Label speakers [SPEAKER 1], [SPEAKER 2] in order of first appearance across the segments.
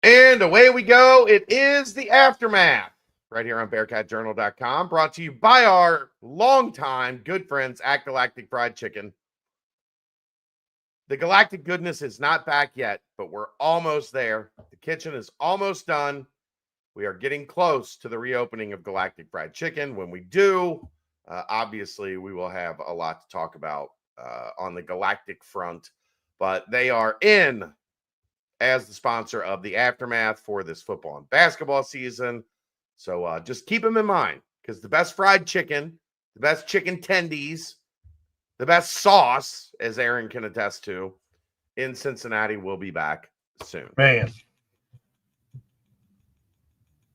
[SPEAKER 1] And away we go. It is the aftermath right here on BearcatJournal.com, brought to you by our longtime good friends at Galactic Fried Chicken. The Galactic goodness is not back yet, but we're almost there. The kitchen is almost done. We are getting close to the reopening of Galactic Fried Chicken. When we do, obviously, we will have a lot to talk about on the Galactic front, but they are in as the sponsor of the aftermath for this football and basketball season. So just keep them in mind, because the best fried chicken, the best chicken tendies, the best sauce, as Aaron can attest to, in Cincinnati will be back soon.
[SPEAKER 2] Man.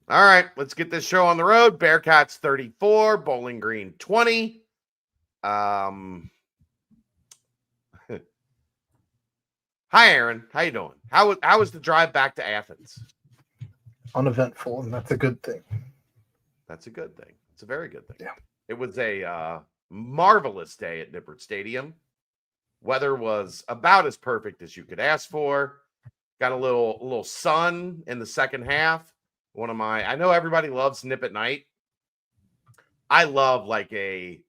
[SPEAKER 1] All right, let's get this show on the road. Bearcats 34, Bowling Green 20. Hi, Aaron. How you doing? How was the drive back to Athens?
[SPEAKER 2] Uneventful, and that's a good thing.
[SPEAKER 1] That's a good thing. It's a very good thing.
[SPEAKER 2] Yeah.
[SPEAKER 1] It was a marvelous day at Nippert Stadium. Weather was about as perfect as you could ask for. Got a little sun in the second half. I know everybody loves Nip at night. I love like a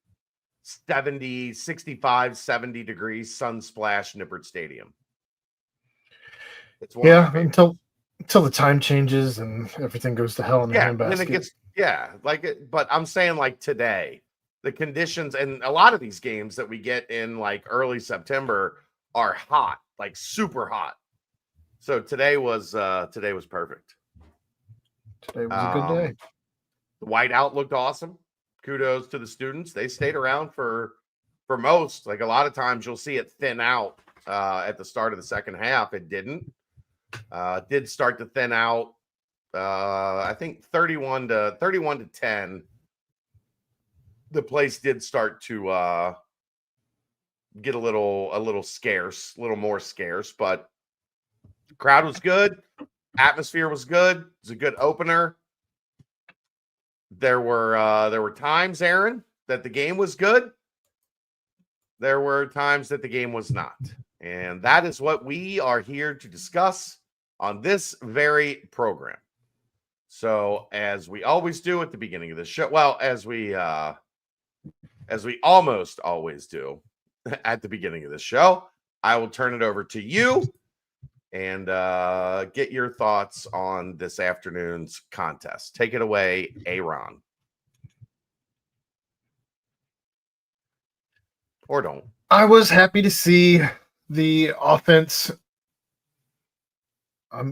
[SPEAKER 1] 65, 70 degrees sun splash Nippert Stadium.
[SPEAKER 2] It's until the time changes and everything goes to hell in the handbasket.
[SPEAKER 1] Then it gets but I'm saying like today, the conditions and a lot of these games that we get in like early September are hot, like super hot. So today was perfect.
[SPEAKER 2] Today was a good day.
[SPEAKER 1] The whiteout looked awesome. Kudos to the students. They stayed around for most. Like a lot of times you'll see it thin out at the start of the second half. It didn't. Did start to thin out. I think 31 to 10. The place did start to get a little scarce, a little more scarce, but the crowd was good. Atmosphere was good. It was a good opener. There were times, Aaron, that the game was good. There were times that the game was not. And that is what we are here to discuss on this very program. So, as we always do at the beginning of the show, well, as we almost always do at the beginning of the show, I will turn it over to you and get your thoughts on this afternoon's contest. Take it away, Aaron. Or don't.
[SPEAKER 2] I was happy to see the offense. I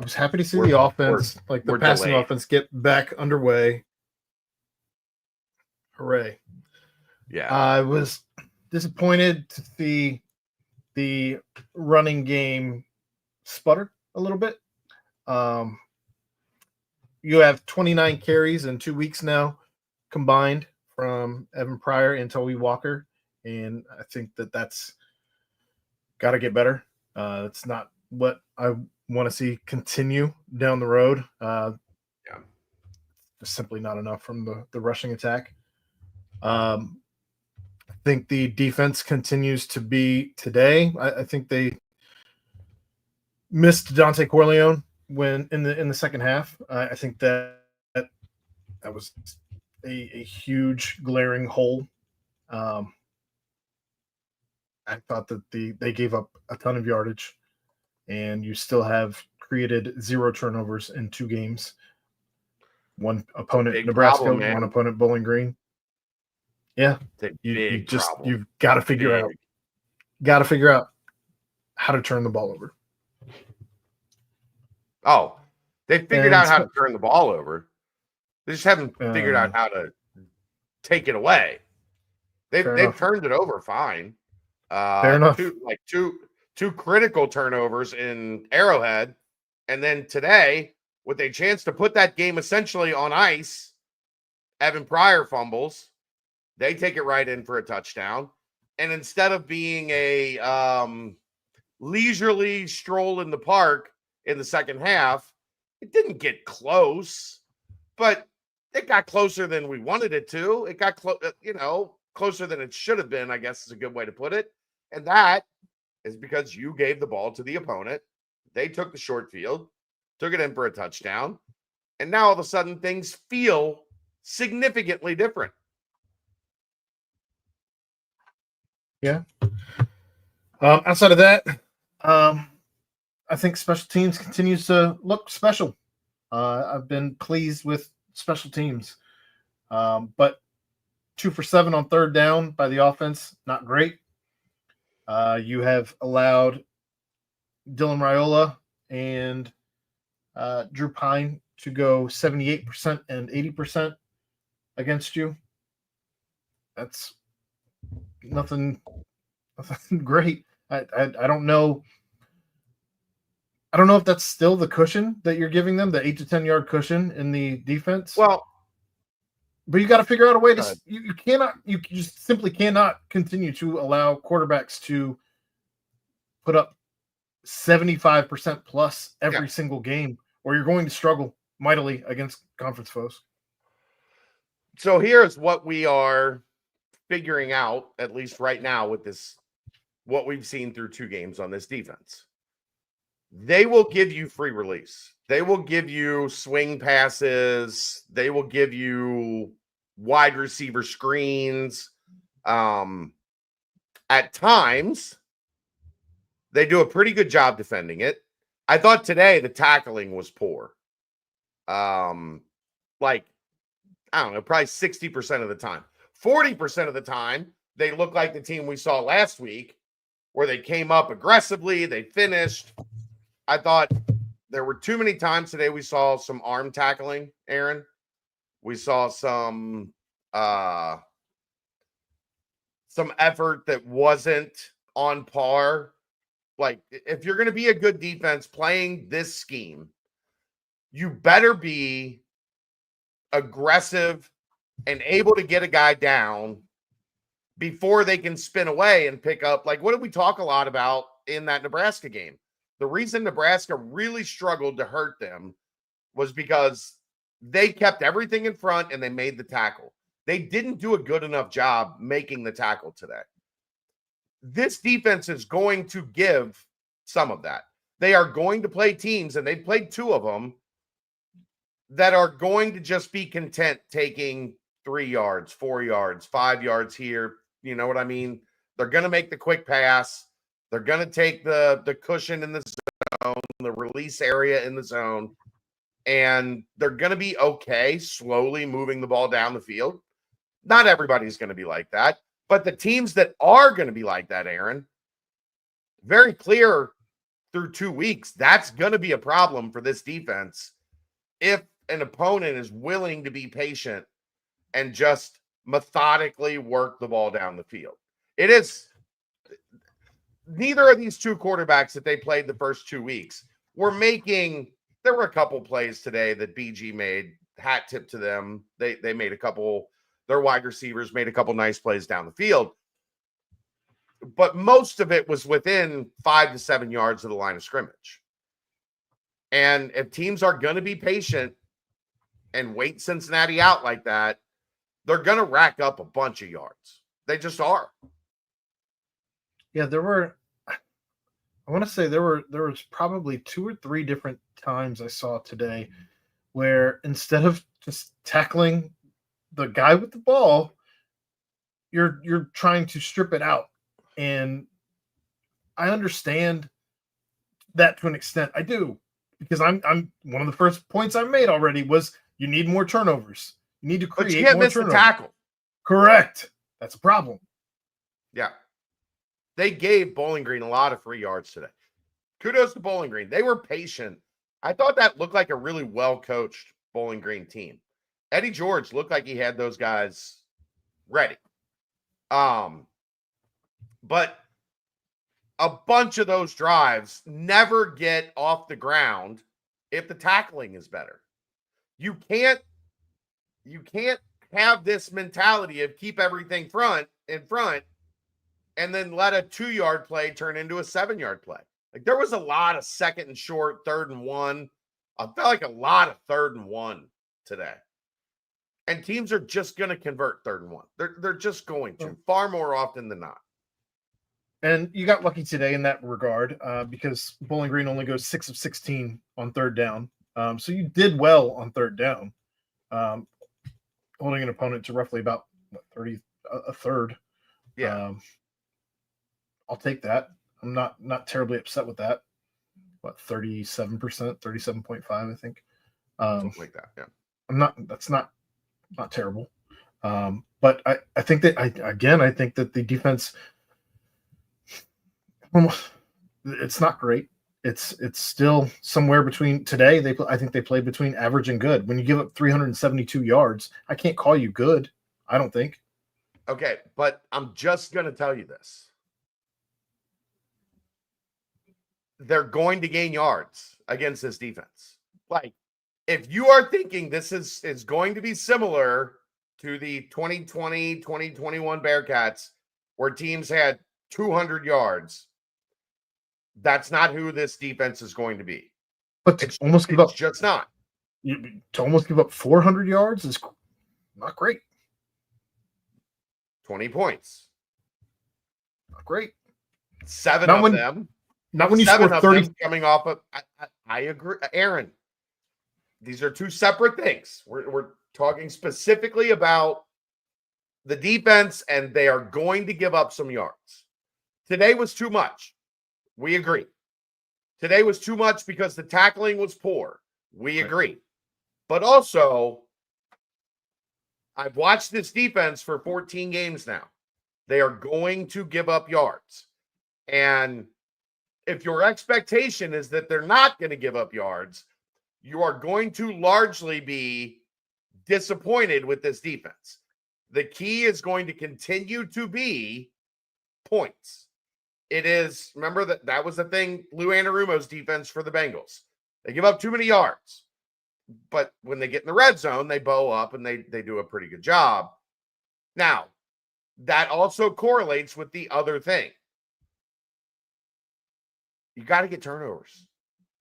[SPEAKER 2] was happy to see the offense, like the passing offense, get back underway. Hooray.
[SPEAKER 1] Yeah.
[SPEAKER 2] I was disappointed to see the running game sputter a little bit. You have 29 carries in 2 weeks now combined from Evan Pryor and Toby Walker, and I think that's got to get better. It's not what I want to see continue down the road. It's simply not enough from the rushing attack. I think the defense continues to be today. I think they missed Dante Corleone when in the second half. I think that was a huge glaring hole. I thought that they gave up a ton of yardage, and you still have created 0 turnovers in 2 games. One opponent Nebraska, one opponent Bowling Green. Yeah, you've got to figure out how to turn the ball over.
[SPEAKER 1] Oh, they figured out how to turn the ball over. They just haven't figured out how to take it away. They've turned it over fine.
[SPEAKER 2] Fair enough.
[SPEAKER 1] Two critical turnovers in Arrowhead, and then today, with a chance to put that game essentially on ice, Evan Pryor fumbles. They take it right in for a touchdown. And instead of being a leisurely stroll in the park in the second half, it didn't get close, but it got closer than we wanted it to. It got closer than it should have been, I guess is a good way to put it. And that is because you gave the ball to the opponent. They took the short field, took it in for a touchdown, and now all of a sudden things feel significantly different.
[SPEAKER 2] Yeah. Outside of that, I think special teams continues to look special. I've been pleased with special teams, but 2 for 7 on third down by the offense, not great. You have allowed Dylan Raiola and Drew Pine to go 78% and 80% against you. That's nothing great. I don't know. I don't know if that's still the cushion that you're giving them, the 8 to 10 yard cushion in the defense.
[SPEAKER 1] Well,
[SPEAKER 2] but you got to figure out a way to. You just simply cannot continue to allow quarterbacks to put up 75% plus every single game, or you're going to struggle mightily against conference foes.
[SPEAKER 1] So here's what we are figuring out, at least right now, with this, what we've seen through 2 games on this defense. They will give you free release. They will give you swing passes. They will give you wide receiver screens. At times, they do a pretty good job defending it. I thought today the tackling was poor. Like, I don't know, probably 60% of the time. 40% of the time, they look like the team we saw last week, where they came up aggressively, they finished. I thought there were too many times today we saw some arm tackling, Aaron. We saw some effort that wasn't on par. Like, if you're going to be a good defense playing this scheme, you better be aggressive and able to get a guy down before they can spin away and pick up. Like, what did we talk a lot about in that Nebraska game? The reason Nebraska really struggled to hurt them was because they kept everything in front and they made the tackle. They didn't do a good enough job making the tackle today. This defense is going to give some of that. They are going to play teams, and they've played 2 of them, that are going to just be content taking 3 yards, 4 yards, 5 yards here. You know what I mean? They're going to make the quick pass. They're going to take the cushion in the zone, the release area in the zone, and they're going to be okay slowly moving the ball down the field. Not everybody's going to be like that, but the teams that are going to be like that, Aaron, very clear through 2 weeks, that's going to be a problem for this defense if an opponent is willing to be patient and just methodically work the ball down the field. It is neither of these 2 quarterbacks that they played the first 2 weeks were making. There were a couple plays today that BG made, hat tip to them. They made a couple, their wide receivers made a couple nice plays down the field, but most of it was within 5 to 7 yards of the line of scrimmage. And if teams are going to be patient and wait Cincinnati out like that, they're going to rack up a bunch of yards. They just are.
[SPEAKER 2] Yeah, I want to say there was probably 2 or 3 different times I saw today where instead of just tackling the guy with the ball, you're trying to strip it out. And I understand that to an extent. I do, because I'm one of the first points I made already was you need more turnovers. You need to create
[SPEAKER 1] but you can't
[SPEAKER 2] more
[SPEAKER 1] miss
[SPEAKER 2] turnovers.
[SPEAKER 1] the tackle.
[SPEAKER 2] Correct. That's a problem.
[SPEAKER 1] Yeah. They gave Bowling Green a lot of free yards today. Kudos to Bowling Green. They were patient. I thought that looked like a really well-coached Bowling Green team. Eddie George looked like he had those guys ready. But a bunch of those drives never get off the ground if the tackling is better. You can't have this mentality of keep everything in front and then let a 2-yard play turn into a 7-yard play. Like, there was a lot of 2nd and short, 3rd and 1. I felt like a lot of 3rd and 1 today. And teams are just going to convert 3rd and 1. They're just going to, far more often than not.
[SPEAKER 2] And you got lucky today in that regard because Bowling Green only goes 6 of 16 on third down. So you did well on third down, holding an opponent to roughly about 30, a third.
[SPEAKER 1] Yeah.
[SPEAKER 2] I'll take that. I'm not terribly upset with that. What, 37%, 37.5, I think.
[SPEAKER 1] Something like that. Yeah.
[SPEAKER 2] That's not terrible. But I think that I think that the defense, it's not great. It's still somewhere between today. I think they played between average and good. When you give up 372 yards, I can't call you good. I don't think.
[SPEAKER 1] Okay, but I'm just going to tell you this. They're going to gain yards against this defense. Like, if you are thinking this is going to be similar to the 2020, 2021 Bearcats, where teams had 200 yards, that's not who this defense is going to be.
[SPEAKER 2] But to almost give up,
[SPEAKER 1] just not.
[SPEAKER 2] To almost give up 400 yards is not great.
[SPEAKER 1] 20 points.
[SPEAKER 2] Not great.
[SPEAKER 1] Seven of them.
[SPEAKER 2] Not when you score 30.
[SPEAKER 1] Coming off of, I agree. Aaron, these are two separate things. We're talking specifically about the defense, and they are going to give up some yards. Today was too much. We agree. Today was too much because the tackling was poor. We agree. But also, I've watched this defense for 14 games now. They are going to give up yards. And if your expectation is that they're not going to give up yards, you are going to largely be disappointed with this defense. The key is going to continue to be points. It is, remember that was the thing, Lou Anarumo's defense for the Bengals. They give up too many yards. But when they get in the red zone, they bow up and they do a pretty good job. Now, that also correlates with the other thing. You got to get turnovers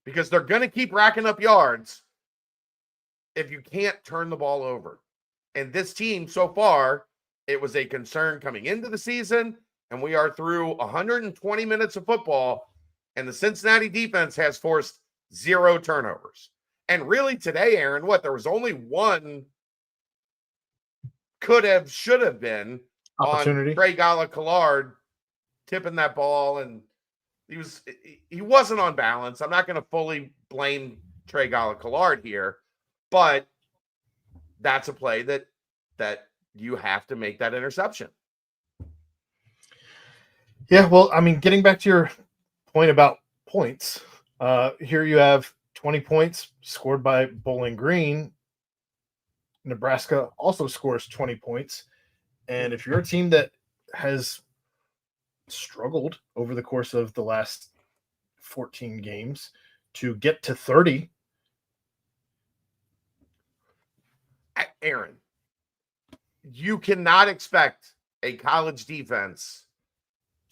[SPEAKER 1] because they're going to keep racking up yards if you can't turn the ball over. And this team so far, it was a concern coming into the season, and we are through 120 minutes of football, and the Cincinnati defense has forced 0 turnovers. And really today, Aaron, there was only one could have, should have been
[SPEAKER 2] opportunity
[SPEAKER 1] on Trey Galactic tipping that ball, and he wasn't on balance. I'm not going to fully blame Trey Galactic here, but that's a play that you have to make that interception.
[SPEAKER 2] Yeah, well, I mean, getting back to your point about points, here you have 20 points scored by Bowling Green. Nebraska also scores 20 points. And if you're a team that has struggled over the course of the last 14 games to get to 30.
[SPEAKER 1] Aaron, you cannot expect a college defense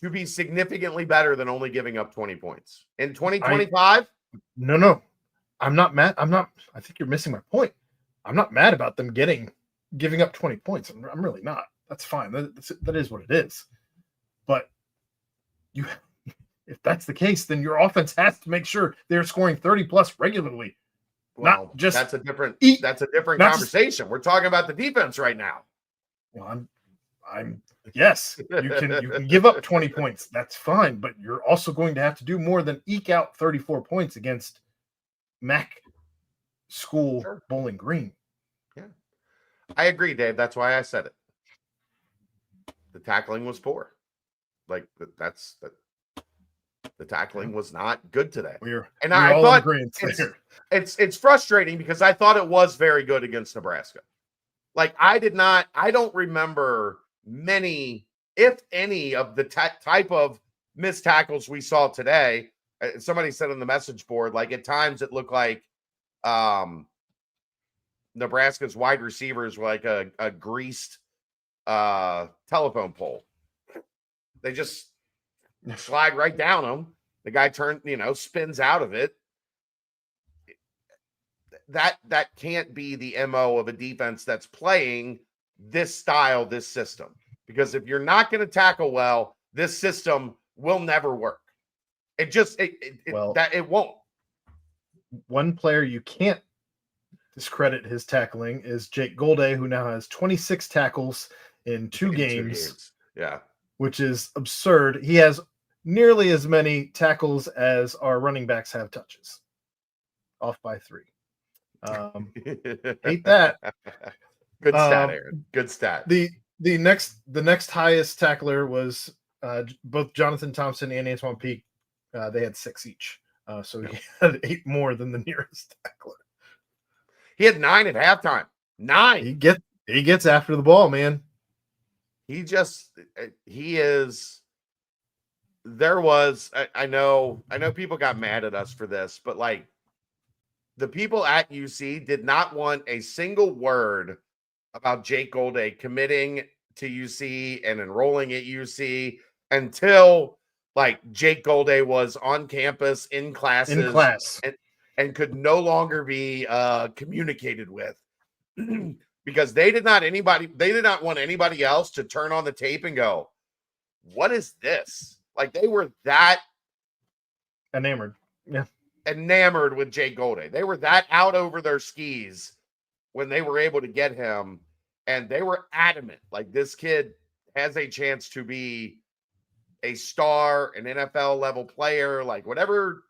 [SPEAKER 1] to be significantly better than only giving up 20 points. In 2025?
[SPEAKER 2] No. I'm not mad. I think you're missing my point. I'm not mad about them giving up 20 points. I'm really not. That's fine. That is what it is. But if that's the case, then your offense has to make sure they're scoring 30 plus regularly.
[SPEAKER 1] Well,
[SPEAKER 2] not just
[SPEAKER 1] that's a different conversation. We're talking about the defense right now.
[SPEAKER 2] Well, yes, you can give up 20 points. That's fine, but you're also going to have to do more than eke out 34 points against MAC school Bowling Green.
[SPEAKER 1] Yeah. I agree, Dave. That's why I said it. The tackling was poor. Like the tackling was not good today. I thought it's frustrating because I thought it was very good against Nebraska. Like I don't remember many, if any, of the type of missed tackles we saw today. Somebody said on the message board, like at times it looked like Nebraska's wide receivers were like a greased telephone pole. They just slide right down them. The guy spins out of it. That can't be the MO of a defense that's playing this style, this system. Because if you're not going to tackle well, this system will never work. It won't.
[SPEAKER 2] One player you can't discredit his tackling is Jake Golday, who now has 26 tackles in two games.
[SPEAKER 1] Yeah.
[SPEAKER 2] Which is absurd. He has nearly as many tackles as our running backs have touches. Off by 3. Hate that.
[SPEAKER 1] Good stat, Aaron. Good stat.
[SPEAKER 2] The next highest tackler was both Jonathan Thompson and Antoine Peak. They had 6 each. So he had 8 more than the nearest tackler.
[SPEAKER 1] He had 9 at halftime. 9.
[SPEAKER 2] He gets after the ball, man.
[SPEAKER 1] I know people got mad at us for this, but like the people at UC did not want a single word about Jake Golday committing to UC and enrolling at UC until like Jake Golday was on campus in class and could no longer be communicated with. Because they did not want anybody else to turn on the tape and go, what is this? Like they were that
[SPEAKER 2] enamored. Yeah.
[SPEAKER 1] Enamored with Jake Golday. They were that out over their skis when they were able to get him. And they were adamant. Like this kid has a chance to be a star, an NFL level player, like whatever,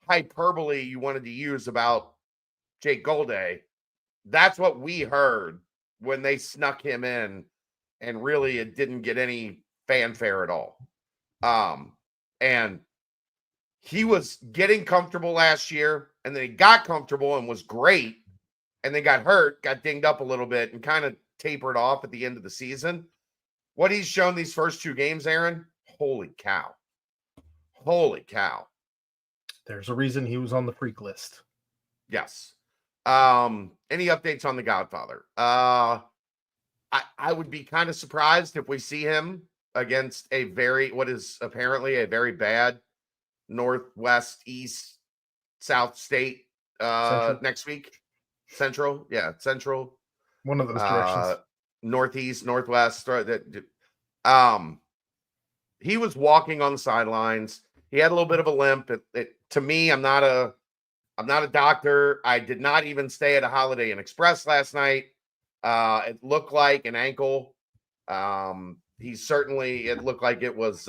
[SPEAKER 1] hyperbole you wanted to use about Jake Golday. That's what we heard when they snuck him in, and really it didn't get any fanfare at all. And he was getting comfortable last year, and then he got comfortable and was great, and then got hurt, got dinged up a little bit, and kind of tapered off at the end of the season. What he's shown these first 2 games, Aaron, holy cow. Holy cow.
[SPEAKER 2] There's a reason he was on the freak list.
[SPEAKER 1] Yes. Any updates on The Godfather? I would be kind of surprised if we see him against what is apparently a very bad Northwest, East, South state next week. Central. Yeah, Central.
[SPEAKER 2] One of those directions.
[SPEAKER 1] Northeast, Northwest. He was walking on the sidelines. He had a little bit of a limp. To me, I'm not a doctor. I did not even stay at a Holiday Inn Express last night. It looked like an ankle. It looked like it was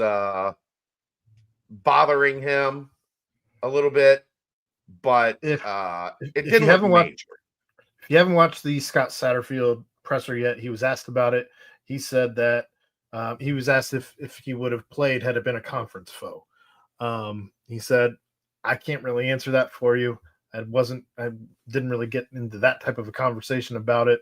[SPEAKER 1] bothering him a little bit, but it didn't look major.
[SPEAKER 2] If you haven't watched the Scott Satterfield presser yet, he was asked about it. He said that he was asked if he would have played had it been a conference foe. He said, I can't really answer that for you. I didn't really get into that type of a conversation about it.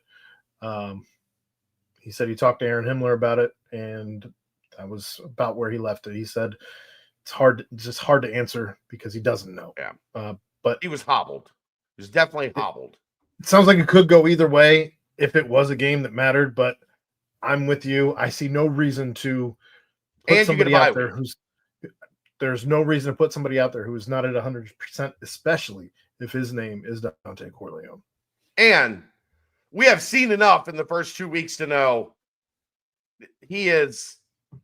[SPEAKER 2] He said he talked to Aaron Himmler about it, and that was about where he left it. He said it's just hard to answer because he doesn't know.
[SPEAKER 1] Yeah.
[SPEAKER 2] But
[SPEAKER 1] he was hobbled. He was definitely hobbled.
[SPEAKER 2] It sounds like it could go either way if it was a game that mattered, but I'm with you. I see no reason to put somebody out there there's no reason to put somebody out there who is not at 100%, especially if his name is Dante Corleone.
[SPEAKER 1] And we have seen enough in the first 2 weeks to know he is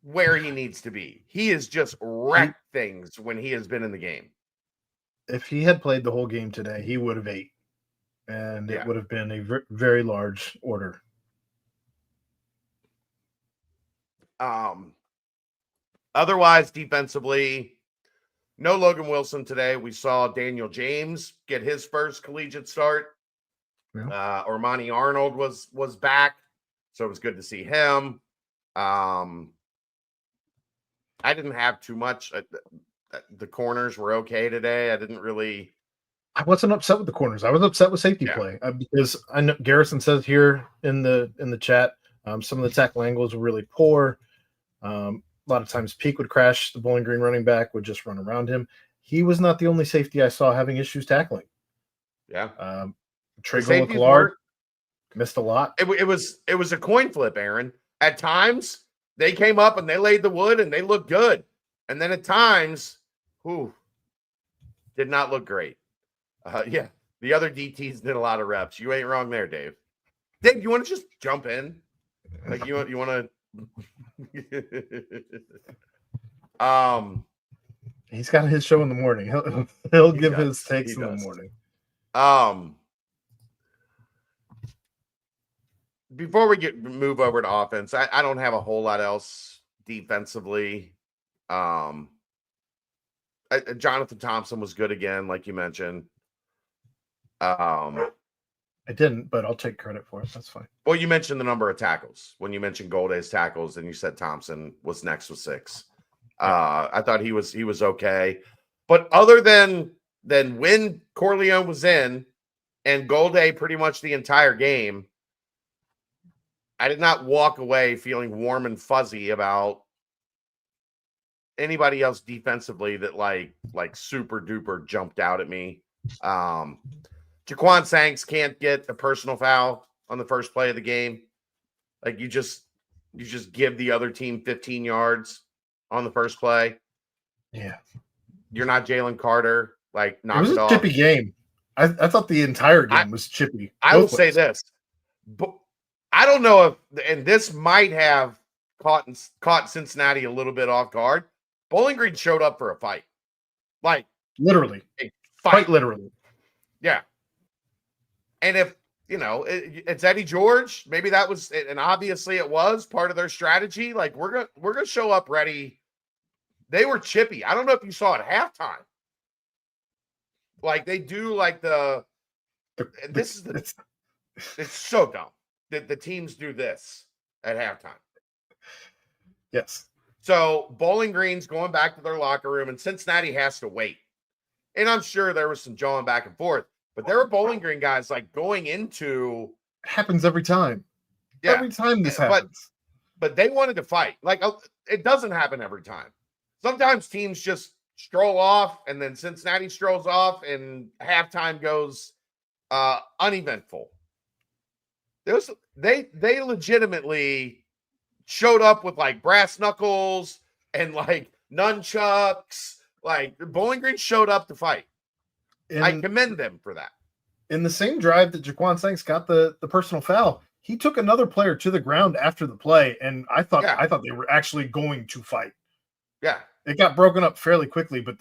[SPEAKER 1] where he needs to be. He has just wrecked things when he has been in the game.
[SPEAKER 2] If he had played the whole game today, he would have 8. And it would have been a very large order.
[SPEAKER 1] Otherwise, defensively, no Logan Wilson today. We saw Daniel James get his first collegiate start. Yeah. Ormani Arnold was back, so it was good to see him. I didn't have too much. The corners were okay today.
[SPEAKER 2] I wasn't upset with the corners. I was upset with safety play because I know Garrison says here in the chat some of the tackle angles were really poor. A lot of times Peak would crash. The Bowling Green running back would just run around him. He was not the only safety I saw having issues tackling.
[SPEAKER 1] Yeah.
[SPEAKER 2] Trigo Collard missed a lot.
[SPEAKER 1] It was a coin flip, Aaron. At times they came up and they laid the wood and they looked good. And then at times, did not look great. The other DTs did a lot of reps. You ain't wrong there, Dave. Dave, you want to just jump in? Like you want to
[SPEAKER 2] He's got his show in the morning. He'll give
[SPEAKER 1] does.
[SPEAKER 2] his takes
[SPEAKER 1] He
[SPEAKER 2] in the
[SPEAKER 1] does.
[SPEAKER 2] morning.
[SPEAKER 1] Before we move over to offense, I don't have a whole lot else defensively. Jonathan Thompson was good again, like you mentioned.
[SPEAKER 2] I didn't, but I'll take credit for it. That's fine.
[SPEAKER 1] Well, you mentioned the number of tackles. When you mentioned Golday's tackles, and you said Thompson was next with 6. I thought he was okay. But other than when Corleone was in and Golday pretty much the entire game, I did not walk away feeling warm and fuzzy about anybody else defensively that like super duper jumped out at me. Jaquan Sanks can't get a personal foul on the first play of the game. Like you just give the other team 15 yards on the first play.
[SPEAKER 2] Yeah.
[SPEAKER 1] You're not Jalen Carter. Like, knock
[SPEAKER 2] it was
[SPEAKER 1] it
[SPEAKER 2] a
[SPEAKER 1] off.
[SPEAKER 2] Chippy game. I thought the entire game was chippy.
[SPEAKER 1] I will say this, but I don't know if, and this might have caught Cincinnati a little bit off guard. Bowling Green showed up for a fight. Like,
[SPEAKER 2] literally. Quite literally. Yeah.
[SPEAKER 1] And if, it's Eddie George, maybe that was, and obviously it was part of their strategy. Like, we're gonna show up ready. They were chippy. I don't know if you saw it at halftime. Like they do, like it's so dumb that the teams do this at halftime.
[SPEAKER 2] Yes.
[SPEAKER 1] So Bowling Green's going back to their locker room, and Cincinnati has to wait. And I'm sure there was some jawing back and forth, but there were Bowling Green guys like going into.
[SPEAKER 2] It happens every time.
[SPEAKER 1] Yeah.
[SPEAKER 2] Every time this happens.
[SPEAKER 1] But they wanted to fight. Like, it doesn't happen every time. Sometimes teams just stroll off, and then Cincinnati strolls off, and halftime goes uneventful. They legitimately showed up with like brass knuckles and like nunchucks. Like Bowling Green showed up to fight. I commend them for that.
[SPEAKER 2] In the same drive that Jaquan Sanks got the personal foul, he took another player to the ground after the play, and I thought they were actually going to fight.
[SPEAKER 1] Yeah.
[SPEAKER 2] It got broken up fairly quickly, but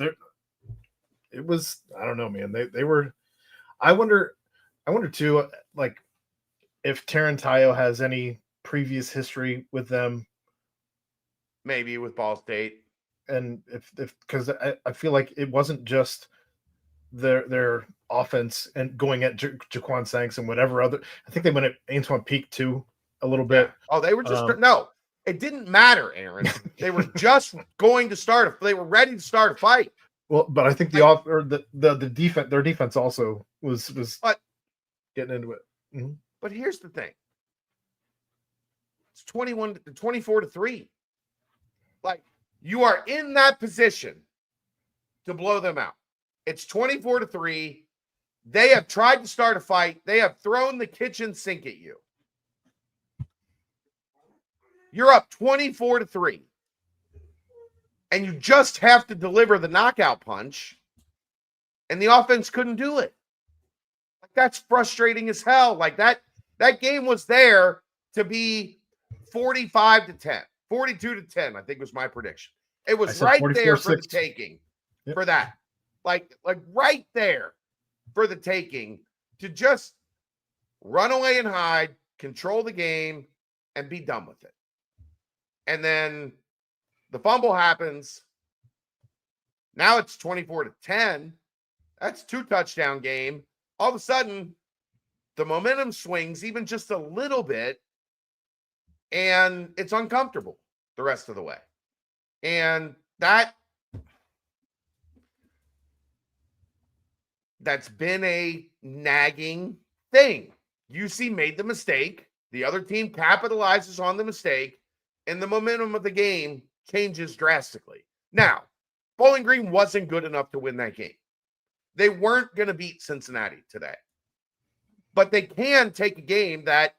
[SPEAKER 2] it was, I don't know, man. They were, I wonder too, like if Tarantayo has any previous history with them.
[SPEAKER 1] Maybe with Ball State.
[SPEAKER 2] And if because I feel like it wasn't just their offense and going at Jaquan Sanks and whatever other. I think they went at Antoine Peak too a little bit.
[SPEAKER 1] Yeah. Oh, they were just no. It didn't matter, Aaron. They were just going to start. They were ready to start a fight.
[SPEAKER 2] Well, but I think the defense, their defense also was getting into it. Mm-hmm.
[SPEAKER 1] But here's the thing: it's 24-3. Like you are in that position to blow them out. It's 24-3. They have tried to start a fight. They have thrown the kitchen sink at you. You're up 24-3. And you just have to deliver the knockout punch. And the offense couldn't do it. Like, that's frustrating as hell. Like that game was there to be 45-10. 42-10, I think was my prediction. It was right there for the taking. Yep. For that. Like right there for the taking to just run away and hide, control the game, and be done with it. And then the fumble happens. Now it's 24-10. That's 2 touchdown game. All of a sudden, the momentum swings even just a little bit, and it's uncomfortable the rest of the way. And that's been a nagging thing. UC made the mistake. The other team capitalizes on the mistake. And the momentum of the game changes drastically. Now, Bowling Green wasn't good enough to win that game. They weren't going to beat Cincinnati today. But they can take a game that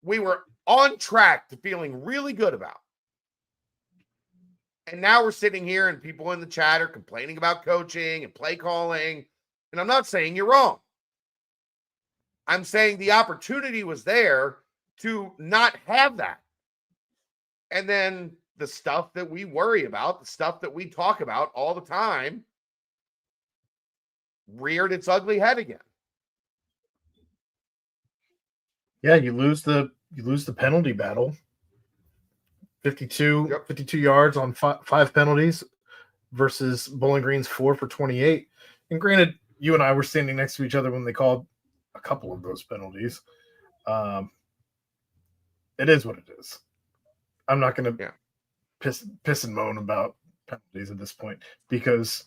[SPEAKER 1] we were on track to feeling really good about. And now we're sitting here and people in the chat are complaining about coaching and play calling. And I'm not saying you're wrong. I'm saying the opportunity was there to not have that. And then the stuff that we worry about, the stuff that we talk about all the time, reared its ugly head again.
[SPEAKER 2] Yeah, you lose the penalty battle. 52 yards on five penalties versus Bowling Green's 4 for 28. And granted, you and I were standing next to each other when they called a couple of those penalties. It is what it is. I'm not going to piss and moan about penalties at this point because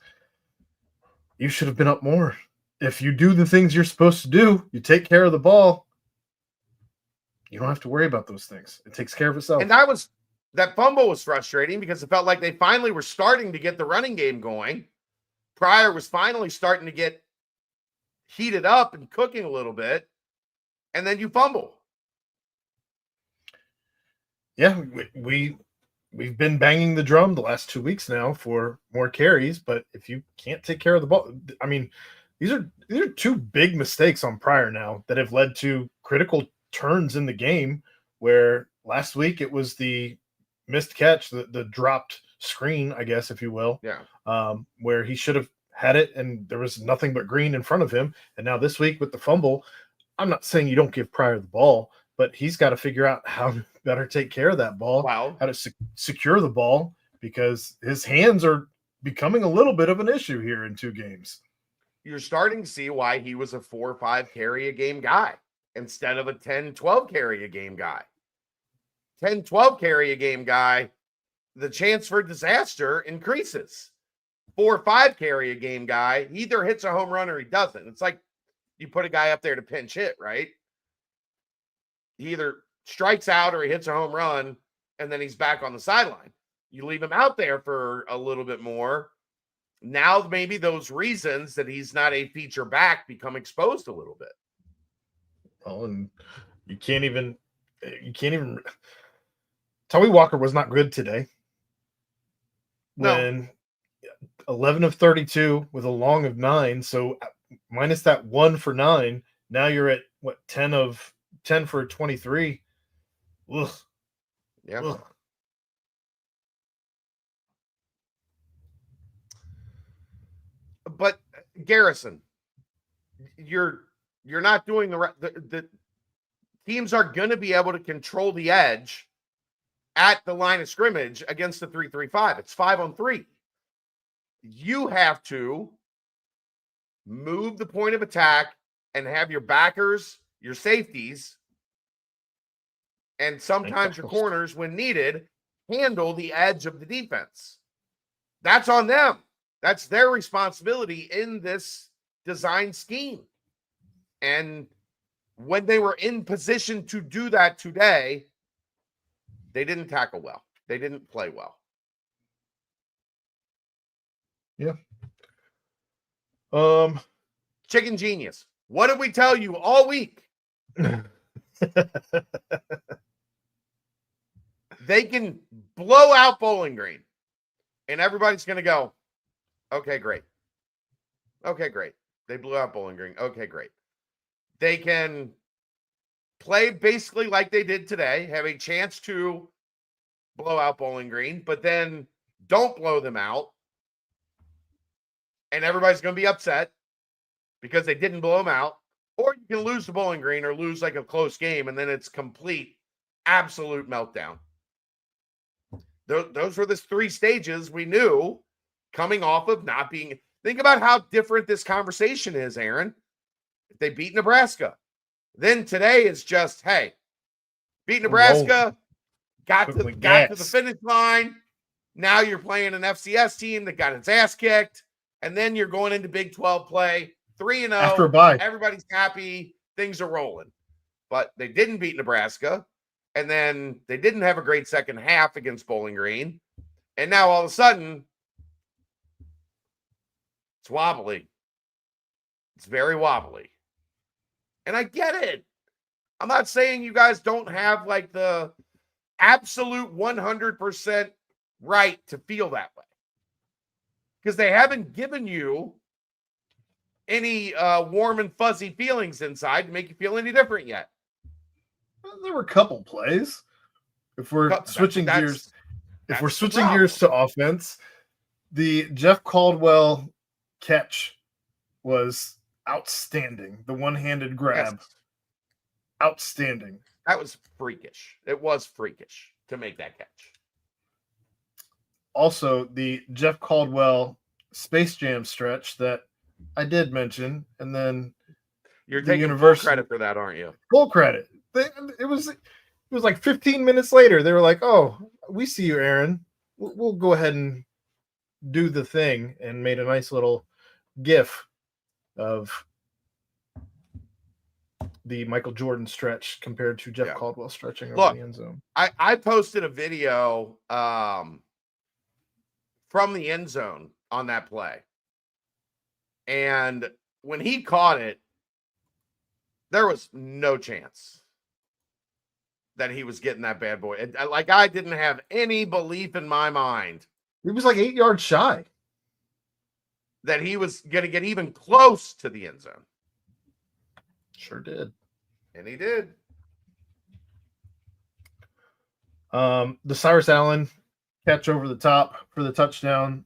[SPEAKER 2] you should have been up more. If you do the things you're supposed to do, you take care of the ball, you don't have to worry about those things. It takes care of itself.
[SPEAKER 1] And that fumble was frustrating because it felt like they finally were starting to get the running game going. Pryor was finally starting to get heated up and cooking a little bit, and then you fumble.
[SPEAKER 2] Yeah, we've been banging the drum the last 2 weeks now for more carries, but if you can't take care of the ball, I mean, these are two big mistakes on Pryor now that have led to critical turns in the game, where last week it was the missed catch, the dropped screen, I guess, if you will, where he should have had it and there was nothing but green in front of him. And now this week with the fumble, I'm not saying you don't give Pryor the ball, but he's got to figure out how to better take care of that ball, how to secure the ball, because his hands are becoming a little bit of an issue here in 2 games.
[SPEAKER 1] You're starting to see why he was a 4 or 5 carry a game guy instead of a 10, 12 carry a game guy. 10, 12 carry a game guy, the chance for disaster increases. 4 or 5 carry a game guy, he either hits a home run or he doesn't. It's like you put a guy up there to pinch hit, right? He either strikes out or he hits a home run, and then he's back on the sideline. You leave him out there for a little bit more. Now maybe those reasons that he's not a feature back become exposed a little bit.
[SPEAKER 2] Well, and you can't even Tommy Walker was not good today. When 11 of 32 with a long of 9, so minus that 1 for 9, now you're at what, 10 for 23. Ugh.
[SPEAKER 1] Yeah.
[SPEAKER 2] Ugh.
[SPEAKER 1] But Garrison, you're not doing the teams are going to be able to control the edge at the line of scrimmage against the 3-3-5. It's 5-on-3. You have to move the point of attack and have your backers, your safeties, and sometimes your corners, when needed, handle the edge of the defense. That's on them. That's their responsibility in this design scheme. And when they were in position to do that today, they didn't tackle well. They didn't play well.
[SPEAKER 2] Yeah.
[SPEAKER 1] Chicken genius. What did we tell you all week? They can blow out Bowling Green, and everybody's going to go, okay, great. Okay, great. They blew out Bowling Green. Okay, great. They can play basically like they did today, have a chance to blow out Bowling Green, but then don't blow them out. And everybody's going to be upset because they didn't blow them out. Or you can lose to Bowling Green or lose like a close game, and then it's complete, absolute meltdown. Those were the 3 stages we knew coming off of not being. Think about how different this conversation is, Aaron. If they beat Nebraska, then today is just, hey, beat Nebraska, got to the finish line. Now you're playing an FCS team that got its ass kicked, and then you're going into Big 12 play, 3-0.
[SPEAKER 2] After a bye.
[SPEAKER 1] Everybody's happy. Things are rolling. But they didn't beat Nebraska, and then they didn't have a great second half against Bowling Green. And now all of a sudden, it's wobbly. It's very wobbly. And I get it. I'm not saying you guys don't have like the absolute 100% right to feel that way, because they haven't given you any warm and fuzzy feelings inside to make you feel any different yet.
[SPEAKER 2] Well, there were a couple plays. if we're switching gears, to offense, the Jeff Caldwell catch was outstanding. The one-handed grab, outstanding.
[SPEAKER 1] That was freakish. It was freakish to make that catch.
[SPEAKER 2] Also, the Jeff Caldwell Space Jam stretch that I did mention, and then
[SPEAKER 1] you're taking full credit for that, aren't you?
[SPEAKER 2] Full credit. It was like 15 minutes later. They were like, "Oh, we see you, Aaron. We'll go ahead and do the thing," and made a nice little GIF of the Michael Jordan stretch compared to Jeff Caldwell stretching over the end zone.
[SPEAKER 1] I posted a video from the end zone on that play. And when he caught it, there was no chance that he was getting that bad boy. Like, I didn't have any belief in my mind.
[SPEAKER 2] He was like 8 yards shy.
[SPEAKER 1] That he was going to get even close to the end zone.
[SPEAKER 2] Sure did.
[SPEAKER 1] And he did.
[SPEAKER 2] The Cyrus Allen catch over the top for the touchdown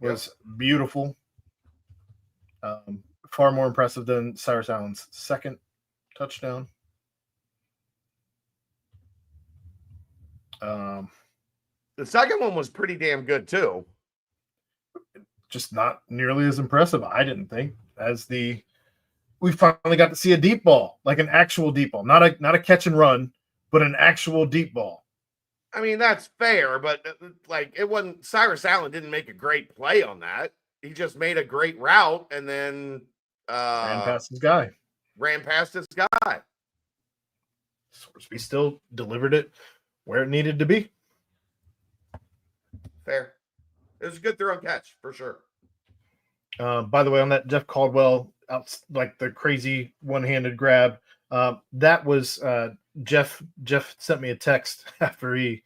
[SPEAKER 2] was beautiful. Far more impressive than Cyrus Allen's second touchdown.
[SPEAKER 1] The second one was pretty damn good too.
[SPEAKER 2] Just not nearly as impressive, I didn't think, as we finally got to see a deep ball, like an actual deep ball, not a catch and run, but an actual deep ball.
[SPEAKER 1] I mean, that's fair, but like, it wasn't. Cyrus Allen didn't make a great play on that. He just made a great route and then
[SPEAKER 2] ran past his guy. Sorsby still delivered it where it needed to be.
[SPEAKER 1] Fair. It was a good throw and catch for sure.
[SPEAKER 2] By the way, on that Jeff Caldwell, like the crazy one-handed grab, that was Jeff. Jeff sent me a text after he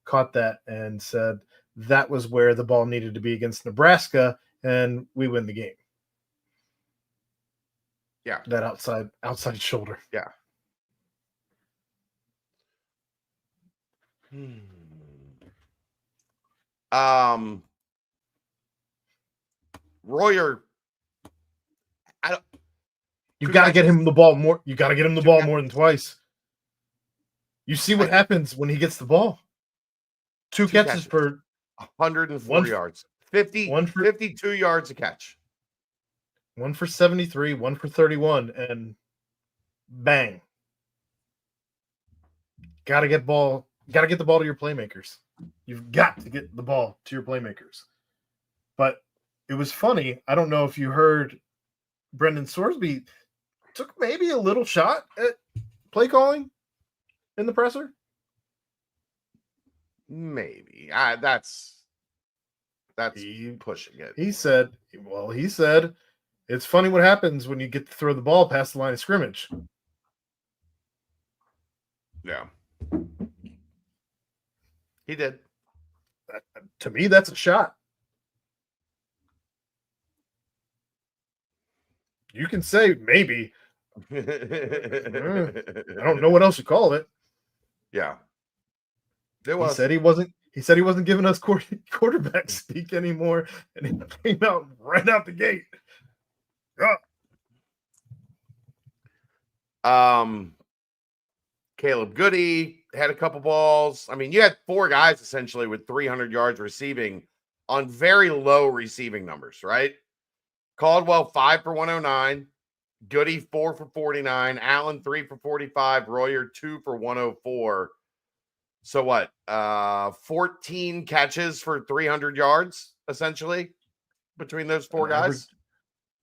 [SPEAKER 2] caught that and said that was where the ball needed to be against Nebraska, and we win the game.
[SPEAKER 1] Yeah,
[SPEAKER 2] that outside shoulder.
[SPEAKER 1] Yeah. Royer,
[SPEAKER 2] you got to get him the ball more. You got to get him the ball more than twice. You see what happens when he gets the ball. Two catches for
[SPEAKER 1] 104 yards, 52 yards a catch.
[SPEAKER 2] One for 73, one for 31, and bang. Got to get the ball to your playmakers. You've got to get the ball to your playmakers. But it was funny. I don't know if you heard Brendan Sorsby took maybe a little shot at play calling in the presser.
[SPEAKER 1] Maybe. That's pushing it.
[SPEAKER 2] He said, it's funny what happens when you get to throw the ball past the line of scrimmage.
[SPEAKER 1] Yeah. He did.
[SPEAKER 2] To me, that's a shot. You can say maybe. I don't know what else you call it.
[SPEAKER 1] Yeah.
[SPEAKER 2] He said he wasn't giving us quarterback speak anymore, and he came out right out the gate.
[SPEAKER 1] Yeah. Caleb Goody had a couple balls. I mean, you had four guys essentially with 300 yards receiving on very low receiving numbers, right? Caldwell 5 for 109, Goody 4 for 49, Allen 3 for 45, Royer 2 for 104. So what? 14 catches for 300 yards essentially between those four guys.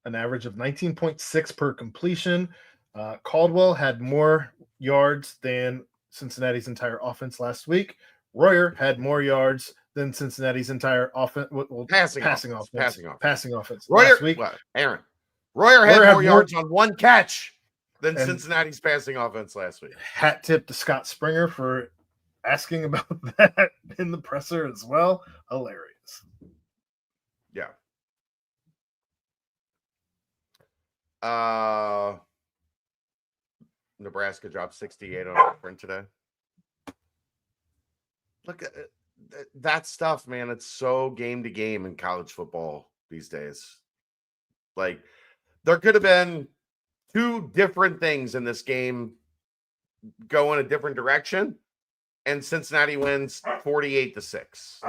[SPEAKER 2] An average of 19.6 per completion. Caldwell had more yards than Cincinnati's entire offense last week. Royer had more yards than Cincinnati's entire offense. Passing offense.
[SPEAKER 1] Royer,
[SPEAKER 2] last week.
[SPEAKER 1] Aaron. Royer had more yards on one catch than Cincinnati's passing offense last week.
[SPEAKER 2] Hat tip to Scott Springer for asking about that in the presser as well. Hilarious.
[SPEAKER 1] Yeah. Nebraska dropped 68 on offering today. Look at that stuff, man. It's so game to game in college football these days. Like, there could have been two different things in this game go in a different direction, and Cincinnati wins 48-6.